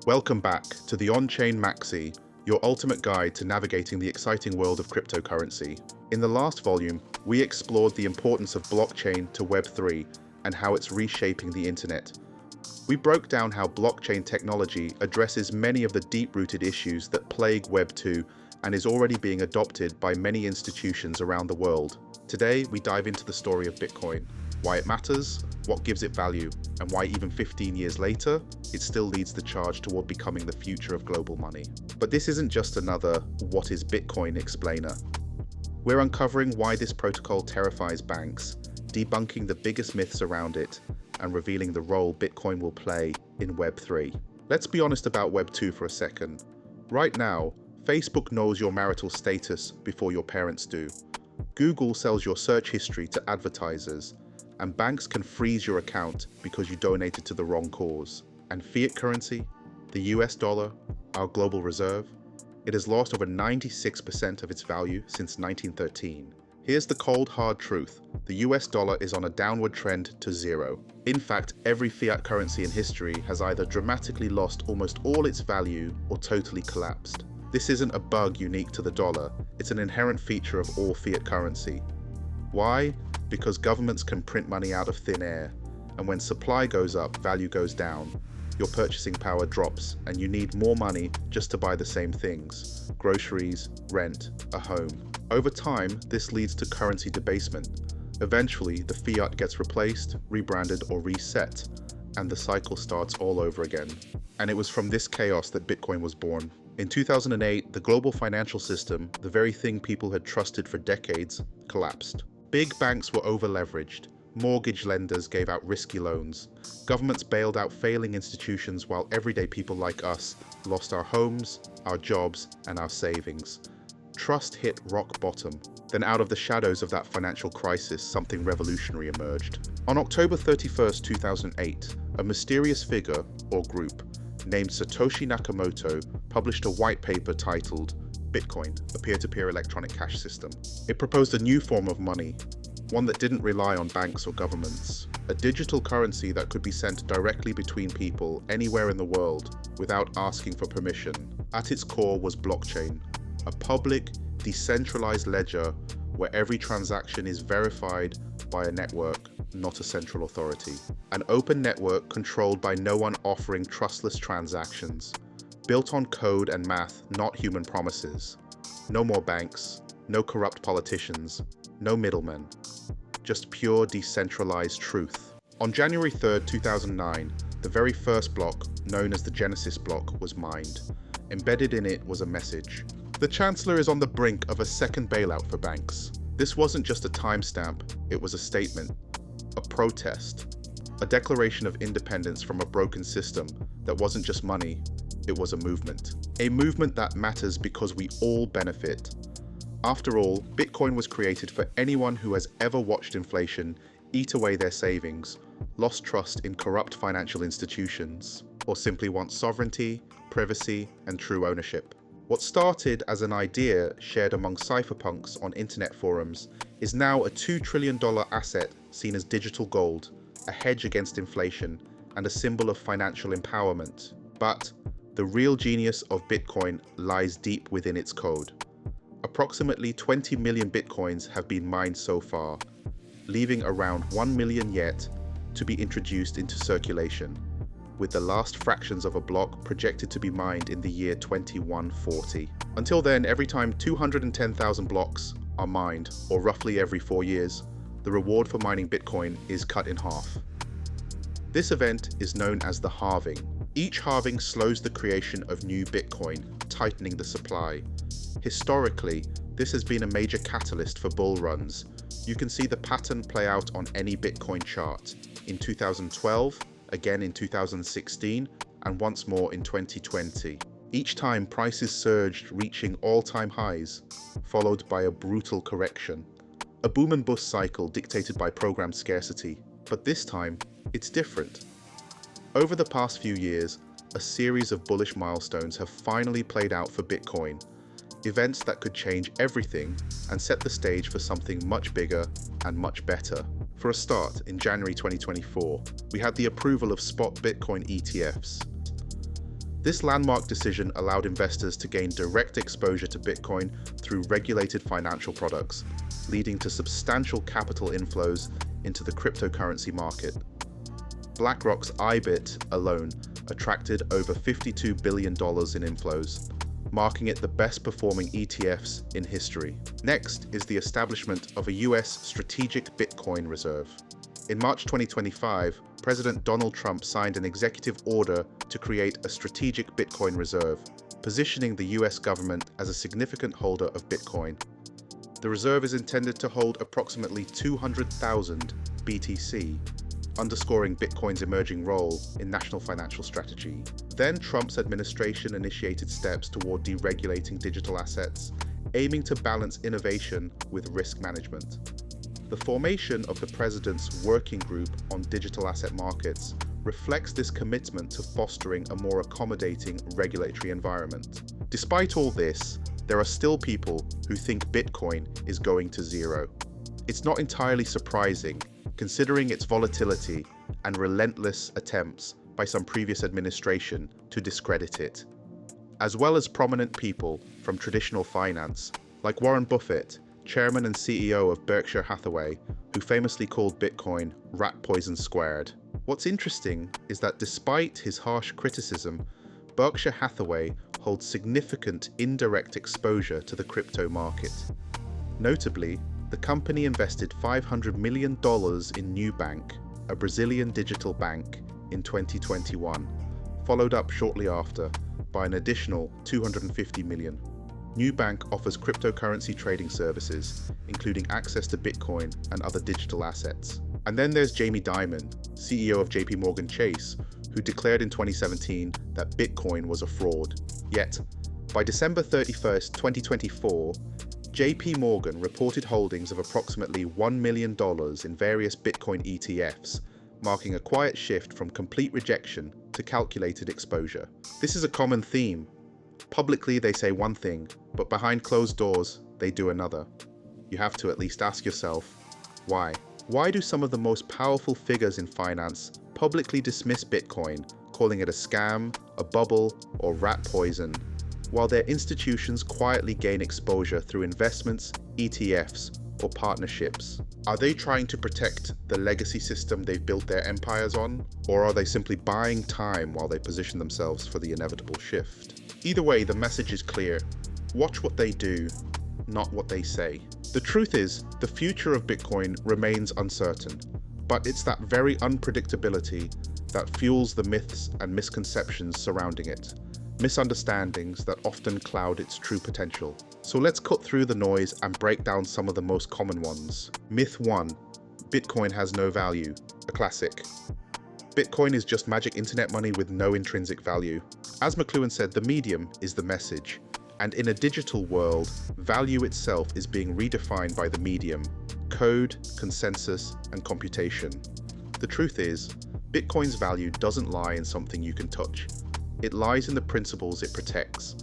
Welcome back to the Onchain MAXI, your ultimate guide to navigating the exciting world of cryptocurrency. In the last volume, we explored the importance of blockchain to Web3 and how it's reshaping the internet. We broke down how blockchain technology addresses many of the deep-rooted issues that plague Web2 and is already being adopted by many institutions around the world. Today, we dive into the story of Bitcoin, why it matters, what gives it value, and why even 15 years later, it still leads the charge toward becoming the future of global money. But this isn't just another "what is Bitcoin" explainer. We're uncovering why this protocol terrifies banks, debunking the biggest myths around it, and revealing the role Bitcoin will play in Web3. Let's be honest about Web2 for a second. Right now, Facebook knows your marital status before your parents do. Google sells your search history to advertisers, and banks can freeze your account because you donated to the wrong cause. And fiat currency, the US dollar, our global reserve, it has lost over 96% of its value since 1913. Here's the cold, hard truth. The US dollar is on a downward trend to zero. In fact, every fiat currency in history has either dramatically lost almost all its value or totally collapsed. This isn't a bug unique to the dollar, it's an inherent feature of all fiat currency. Why? Because governments can print money out of thin air, and when supply goes up, value goes down. Your purchasing power drops, and you need more money just to buy the same things: groceries, rent, a home. Over time, this leads to currency debasement. Eventually, the fiat gets replaced, rebranded, or reset, and the cycle starts all over again. And it was from this chaos that Bitcoin was born. In 2008, the global financial system, the very thing people had trusted for decades, collapsed. Big banks were over-leveraged. Mortgage lenders gave out risky loans. Governments bailed out failing institutions while everyday people like us lost our homes, our jobs, and our savings. Trust hit rock bottom. Then out of the shadows of that financial crisis, something revolutionary emerged. On October 31st, 2008, a mysterious figure, or group, named Satoshi Nakamoto published a white paper titled Bitcoin, a peer-to-peer electronic cash system. It proposed a new form of money, one that didn't rely on banks or governments, a digital currency that could be sent directly between people anywhere in the world without asking for permission. At its core was blockchain, a public, decentralized ledger where every transaction is verified by a network, not a central authority. An open network controlled by no one offering trustless transactions, built on code and math, not human promises. No more banks, no corrupt politicians, no middlemen. Just pure decentralized truth. On January 3rd, 2009, the very first block, known as the Genesis block, was mined. Embedded in it was a message. The Chancellor is on the brink of a second bailout for banks. This wasn't just a timestamp, it was a statement, a protest, a declaration of independence from a broken system that wasn't just money, it was a movement. A movement that matters because we all benefit. After all, Bitcoin was created for anyone who has ever watched inflation eat away their savings, lost trust in corrupt financial institutions, or simply wants sovereignty, privacy, and true ownership. What started as an idea shared among cypherpunks on internet forums is now a $2 trillion asset seen as digital gold, a hedge against inflation, and a symbol of financial empowerment. But the real genius of Bitcoin lies deep within its code. Approximately 20 million Bitcoins have been mined so far, leaving around 1 million yet to be introduced into circulation, with the last fractions of a block projected to be mined in the year 2140. Until then, every time 210,000 blocks are mined, or roughly every 4 years, the reward for mining Bitcoin is cut in half. This event is known as the halving. Each halving slows the creation of new Bitcoin, tightening the supply. Historically, this has been a major catalyst for bull runs. You can see the pattern play out on any Bitcoin chart. In 2012, again in 2016, and once more in 2020. Each time prices surged, reaching all-time highs, followed by a brutal correction. A boom and bust cycle dictated by programmed scarcity. But this time, it's different. Over the past few years, a series of bullish milestones have finally played out for Bitcoin. Events that could change everything and set the stage for something much bigger and much better. For a start, in January 2024, we had the approval of spot Bitcoin ETFs. This landmark decision allowed investors to gain direct exposure to Bitcoin through regulated financial products, leading to substantial capital inflows into the cryptocurrency market. BlackRock's IBIT alone attracted over $52 billion in inflows, marking it the best performing ETFs in history. Next is the establishment of a US strategic Bitcoin reserve. In March 2025, President Donald Trump signed an executive order to create a strategic Bitcoin reserve, positioning the US government as a significant holder of Bitcoin. The reserve is intended to hold approximately 200,000 BTC, underscoring Bitcoin's emerging role in national financial strategy. Then Trump's administration initiated steps toward deregulating digital assets, aiming to balance innovation with risk management. The formation of the President's Working Group on Digital Asset Markets reflects this commitment to fostering a more accommodating regulatory environment. Despite all this, there are still people who think Bitcoin is going to zero. It's not entirely surprising, considering its volatility and relentless attempts by some previous administration to discredit it, as well as prominent people from traditional finance, like Warren Buffett, chairman and CEO of Berkshire Hathaway, who famously called Bitcoin rat poison squared. What's interesting is that despite his harsh criticism, Berkshire Hathaway holds significant indirect exposure to the crypto market. Notably, the company invested $500 million in Nubank, a Brazilian digital bank, in 2021, followed up shortly after by an additional $250 million. Nubank offers cryptocurrency trading services, including access to Bitcoin and other digital assets. And then there's Jamie Dimon, CEO of JP Chase, who declared in 2017 that Bitcoin was a fraud. Yet, by December 31st, 2024, JP Morgan reported holdings of approximately $1 million in various Bitcoin ETFs, marking a quiet shift from complete rejection to calculated exposure. This is a common theme. Publicly they say one thing, but behind closed doors they do another. You have to at least ask yourself, why? Why do some of the most powerful figures in finance publicly dismiss Bitcoin, calling it a scam, a bubble, or rat poison, while their institutions quietly gain exposure through investments, ETFs, or partnerships? Are they trying to protect the legacy system they've built their empires on, or are they simply buying time while they position themselves for the inevitable shift? Either way, the message is clear. Watch what they do, not what they say. The truth is, the future of Bitcoin remains uncertain, but it's that very unpredictability that fuels the myths and misconceptions surrounding it, misunderstandings that often cloud its true potential. So let's cut through the noise and break down some of the most common ones. Myth 1. Bitcoin has no value. A classic. Bitcoin is just magic internet money with no intrinsic value. As McLuhan said, the medium is the message. And in a digital world, value itself is being redefined by the medium: code, consensus, and computation. The truth is, Bitcoin's value doesn't lie in something you can touch. It lies in the principles it protects.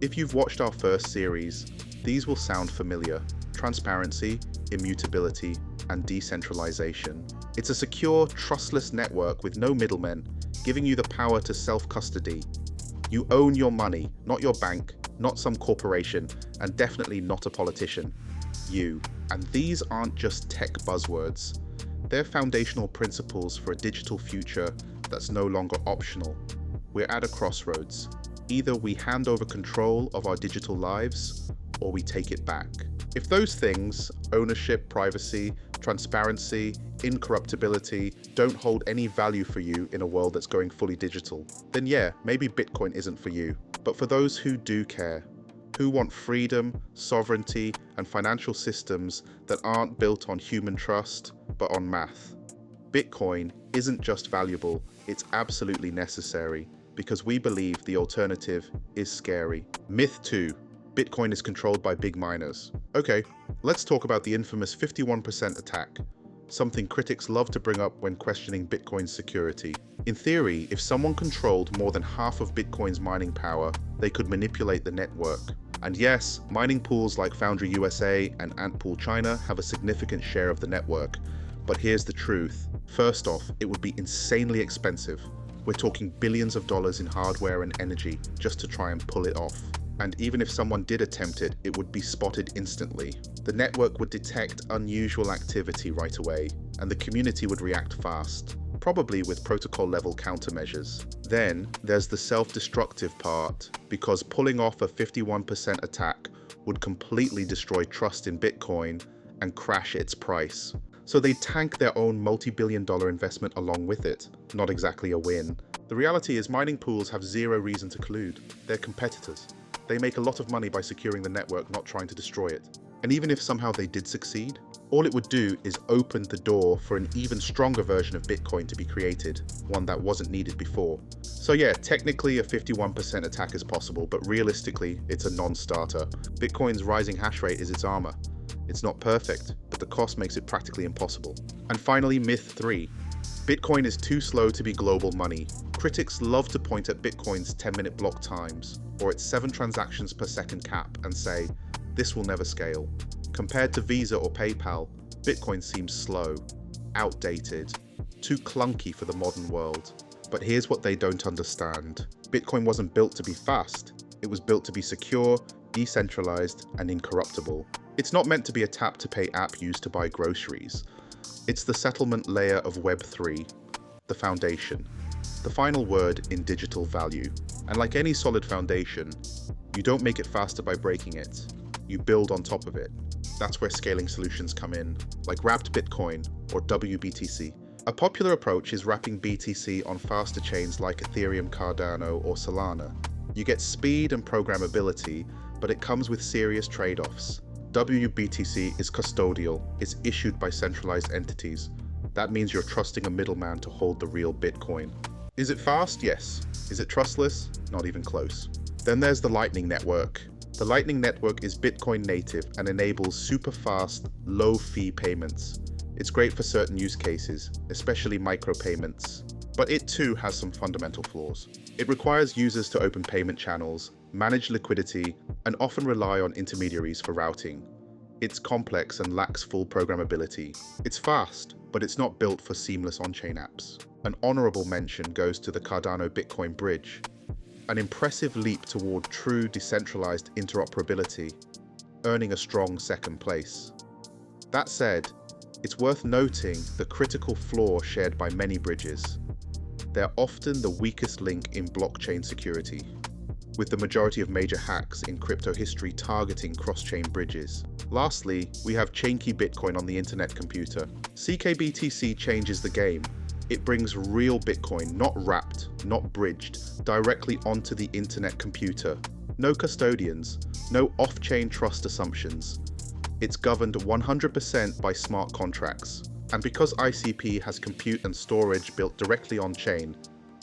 If you've watched our first series, these will sound familiar: transparency, immutability, and decentralization. It's a secure, trustless network with no middlemen, giving you the power to self-custody. You own your money, not your bank, not some corporation, and definitely not a politician. You. And these aren't just tech buzzwords. They're foundational principles for a digital future that's no longer optional. We're at a crossroads. Either we hand over control of our digital lives, or we take it back. If those things, ownership, privacy, transparency, incorruptibility, don't hold any value for you in a world that's going fully digital, then yeah, maybe Bitcoin isn't for you. But for those who do care, who want freedom, sovereignty, and financial systems that aren't built on human trust, but on math, Bitcoin isn't just valuable, it's absolutely necessary, because we believe the alternative is scary. Myth 2. Bitcoin is controlled by big miners. Okay, let's talk about the infamous 51% attack, something critics love to bring up when questioning Bitcoin's security. In theory, if someone controlled more than half of Bitcoin's mining power, they could manipulate the network. And yes, mining pools like Foundry USA and Antpool China have a significant share of the network. But here's the truth. First off, it would be insanely expensive. We're talking billions of dollars in hardware and energy just to try and pull it off. And even if someone did attempt it, it would be spotted instantly. The network would detect unusual activity right away, and the community would react fast, probably with protocol-level countermeasures. Then there's the self-destructive part, because pulling off a 51% attack would completely destroy trust in Bitcoin and crash its price. So they tank their own multi-billion-dollar investment along with it. Not exactly a win. The reality is mining pools have zero reason to collude. They're competitors. They make a lot of money by securing the network, not trying to destroy it. And even if somehow they did succeed, all it would do is open the door for an even stronger version of Bitcoin to be created, one that wasn't needed before. So yeah, technically a 51% attack is possible, but realistically, it's a non-starter. Bitcoin's rising hash rate is its armor. It's not perfect, but the cost makes it practically impossible. And finally, myth 3. Bitcoin is too slow to be global money. Critics love to point at Bitcoin's 10-minute block times, or its 7 transactions per second cap, and say, this will never scale. Compared to Visa or PayPal, Bitcoin seems slow, outdated, too clunky for the modern world. But here's what they don't understand. Bitcoin wasn't built to be fast. It was built to be secure, decentralized, and incorruptible. It's not meant to be a tap-to-pay app used to buy groceries. It's the settlement layer of Web3, the foundation, the final word in digital value. And like any solid foundation, you don't make it faster by breaking it. You build on top of it. That's where scaling solutions come in, like wrapped Bitcoin or WBTC. A popular approach is wrapping BTC on faster chains like Ethereum, Cardano, or Solana. You get speed and programmability, but it comes with serious trade-offs. WBTC is custodial. It's issued by centralized entities. That means you're trusting a middleman to hold the real Bitcoin. Is it fast? Yes. Is it trustless? Not even close. Then there's the Lightning Network. The Lightning Network is Bitcoin native and enables super fast, low-fee payments. It's great for certain use cases, especially micropayments. But it too has some fundamental flaws. It requires users to open payment channels, manage liquidity, and often rely on intermediaries for routing. It's complex and lacks full programmability. It's fast, but it's not built for seamless on-chain apps. An honorable mention goes to the Cardano Bitcoin Bridge, an impressive leap toward true decentralized interoperability, earning a strong second place. That said, it's worth noting the critical flaw shared by many bridges. They're often the weakest link in blockchain security, with the majority of major hacks in crypto history targeting cross-chain bridges. Lastly, we have Chainkey Bitcoin on the internet computer. CKBTC changes the game. It brings real Bitcoin, not wrapped, not bridged, directly onto the internet computer. No custodians, no off-chain trust assumptions. It's governed 100% by smart contracts. And because ICP has compute and storage built directly on-chain,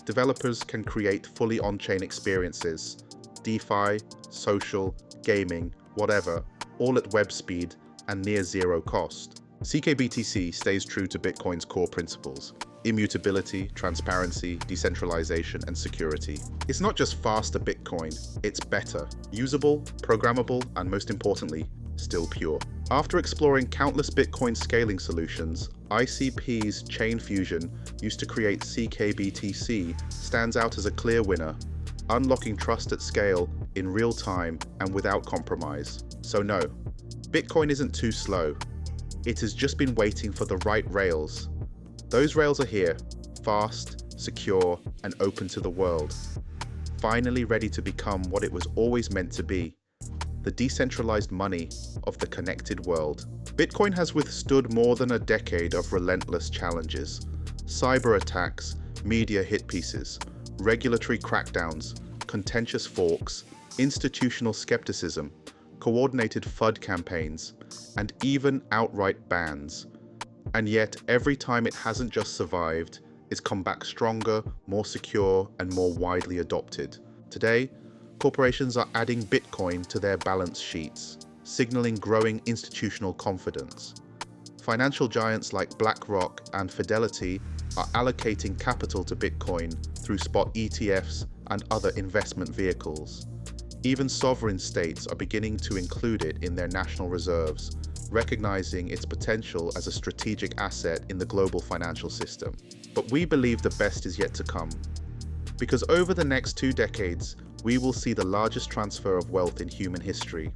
developers can create fully on-chain experiences, DeFi, social, gaming, whatever, all at web speed and near zero cost. CKBTC stays true to Bitcoin's core principles: immutability, transparency, decentralization, and security. It's not just faster Bitcoin, it's better, usable, programmable, and most importantly, still pure. After exploring countless Bitcoin scaling solutions, ICP's Chain Fusion, used to create CKBTC, stands out as a clear winner, unlocking trust at scale in real time and without compromise. So no, Bitcoin isn't too slow. It has just been waiting for the right rails. Those rails are here, fast, secure, and open to the world. Finally ready to become what it was always meant to be: the decentralized money of the connected world. Bitcoin has withstood more than a decade of relentless challenges: cyber attacks, media hit pieces, regulatory crackdowns, contentious forks, institutional skepticism, coordinated FUD campaigns, and even outright bans. And yet, every time it hasn't just survived, it's come back stronger, more secure, and more widely adopted. Today, corporations are adding Bitcoin to their balance sheets, signaling growing institutional confidence. Financial giants like BlackRock and Fidelity are allocating capital to Bitcoin through spot ETFs and other investment vehicles. Even sovereign states are beginning to include it in their national reserves, recognizing its potential as a strategic asset in the global financial system. But we believe the best is yet to come. Because over the next 2 decades, we will see the largest transfer of wealth in human history.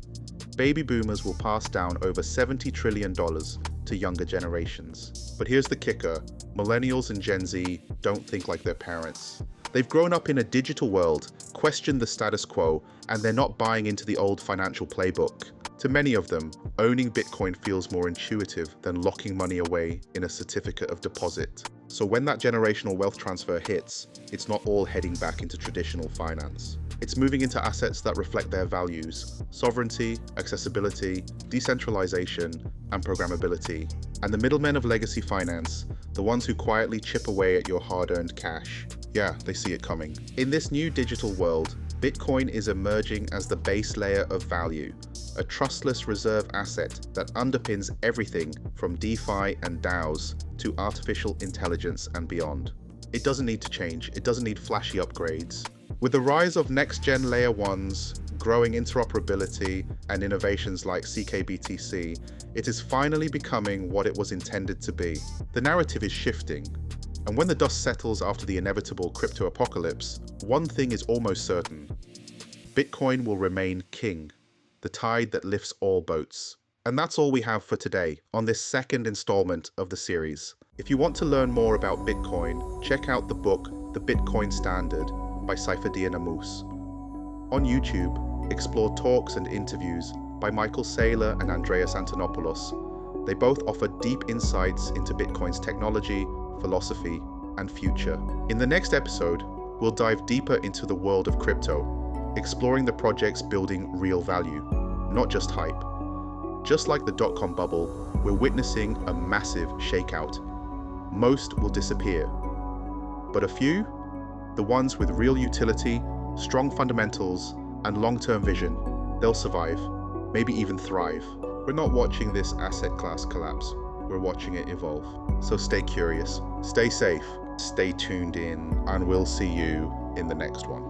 Baby boomers will pass down over $70 trillion to younger generations. But here's the kicker: millennials and Gen Z don't think like their parents. They've grown up in a digital world, questioned the status quo, and they're not buying into the old financial playbook. To many of them, owning Bitcoin feels more intuitive than locking money away in a certificate of deposit. So when that generational wealth transfer hits, it's not all heading back into traditional finance. It's moving into assets that reflect their values: sovereignty, accessibility, decentralization, and programmability. And the middlemen of legacy finance, the ones who quietly chip away at your hard-earned cash, yeah, they see it coming. In this new digital world, Bitcoin is emerging as the base layer of value, a trustless reserve asset that underpins everything from DeFi and DAOs to artificial intelligence and beyond. It doesn't need to change, it doesn't need flashy upgrades. With the rise of next-gen layer 1s, growing interoperability, and innovations like CKBTC, it is finally becoming what it was intended to be. The narrative is shifting, and when the dust settles after the inevitable crypto apocalypse, one thing is almost certain: Bitcoin will remain king, the tide that lifts all boats. And that's all we have for today on this second installment of the series. If you want to learn more about Bitcoin, check out the book The Bitcoin Standard by Saifedean Ammous. On YouTube, explore talks and interviews by Michael Saylor and Andreas Antonopoulos. They both offer deep insights into Bitcoin's technology, philosophy, and future. In the next episode, we'll dive deeper into the world of crypto, exploring the projects building real value, not just hype. Just like the dot-com bubble, we're witnessing a massive shakeout. Most will disappear, but a few, the ones with real utility, strong fundamentals, and long-term vision, they'll survive, maybe even thrive. We're not watching this asset class collapse, we're watching it evolve. So stay curious, stay safe, stay tuned in, and we'll see you in the next one.